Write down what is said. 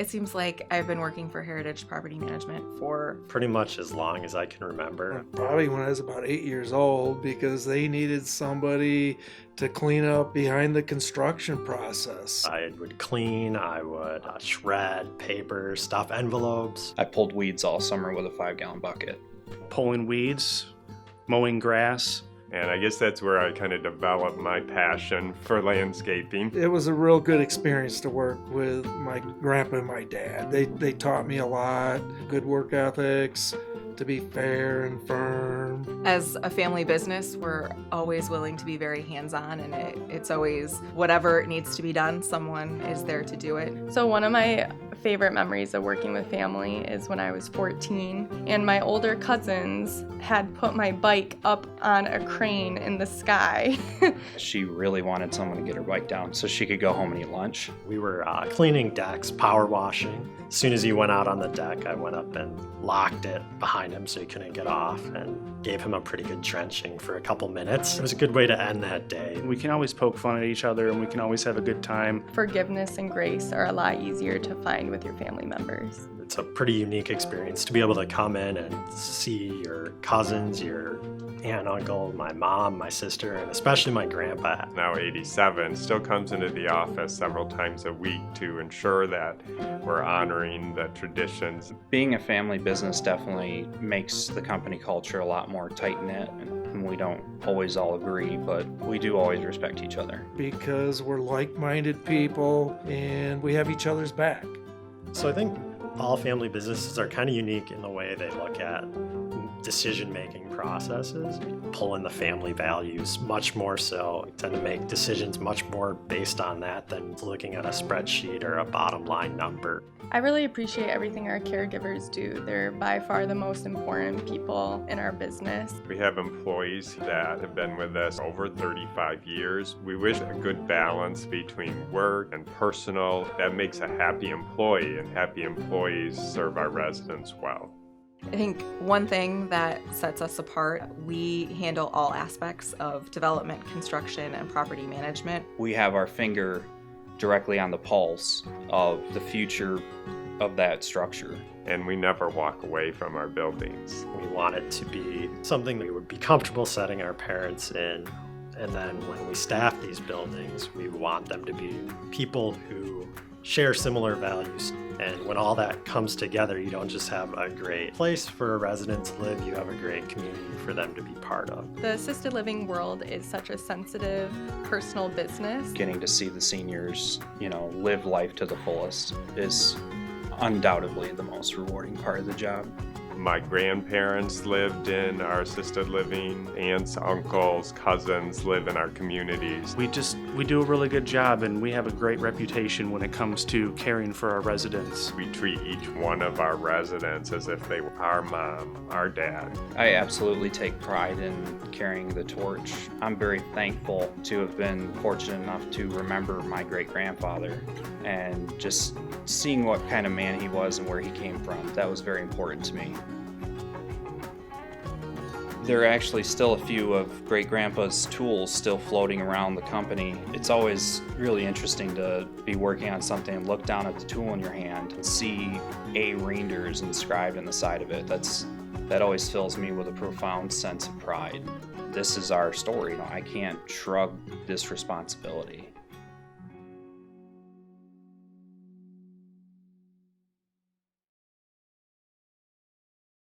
It seems like I've been working for Heritage Property Management for pretty much as long as I can remember. Probably when I was about 8 years old, because they needed somebody to clean up behind the construction process. I would clean, I would shred paper, stuff envelopes. I pulled weeds all summer with a 5-gallon bucket. Pulling weeds, mowing grass. And I guess that's where I kind of developed my passion for landscaping. It was a real good experience to work with my grandpa and my dad. They taught me a lot, good work ethics, to be fair and firm. As a family business, we're always willing to be very hands-on, and it's always whatever needs to be done, someone is there to do it. So one of my favorite memories of working with family is when I was 14 and my older cousins had put my bike up on a crane in the sky. She really wanted someone to get her bike down so she could go home and eat lunch. We were cleaning decks, power washing. As soon as he went out on the deck, I went up and locked it behind him so he couldn't get off and gave him a pretty good drenching for a couple minutes. It was a good way to end that day. We can always poke fun at each other and we can always have a good time. Forgiveness and grace are a lot easier to find with your family members. It's a pretty unique experience to be able to come in and see your cousins, your aunt, uncle, my mom, my sister, and especially my grandpa. Now 87, still comes into the office several times a week to ensure that we're honoring the traditions. Being a family business definitely makes the company culture a lot more tight-knit, and we don't always all agree, but we do always respect each other. Because we're like-minded people and we have each other's back. So I think all family businesses are kind of unique in the way they look at decision-making processes. Pull in the family values much more so. We tend to make decisions much more based on that than looking at a spreadsheet or a bottom line number. I really appreciate everything our caregivers do. They're by far the most important people in our business. We have employees that have been with us over 35 years. We wish a good balance between work and personal. That makes a happy employee, and happy employees serve our residents well. I think one thing that sets us apart, we handle all aspects of development, construction, and property management. We have our finger directly on the pulse of the future of that structure. And we never walk away from our buildings. We want it to be something we would be comfortable setting our parents in. And then when we staff these buildings, we want them to be people who share similar values. And when all that comes together, you don't just have a great place for a resident to live, you have a great community for them to be part of. The assisted living world is such a sensitive, personal business. Getting to see the seniors, live life to the fullest is undoubtedly the most rewarding part of the job. My grandparents lived in our assisted living. Aunts, uncles, cousins live in our communities. We do a really good job, and we have a great reputation when it comes to caring for our residents. We treat each one of our residents as if they were our mom, our dad. I absolutely take pride in carrying the torch. I'm very thankful to have been fortunate enough to remember my great-grandfather and just seeing what kind of man he was and where he came from. That was very important to me. There are actually still a few of Great-Grandpa's tools still floating around the company. It's always really interesting to be working on something and look down at the tool in your hand and see A. Reinders inscribed in the side of it. That always fills me with a profound sense of pride. This is our story. I can't shrug this responsibility.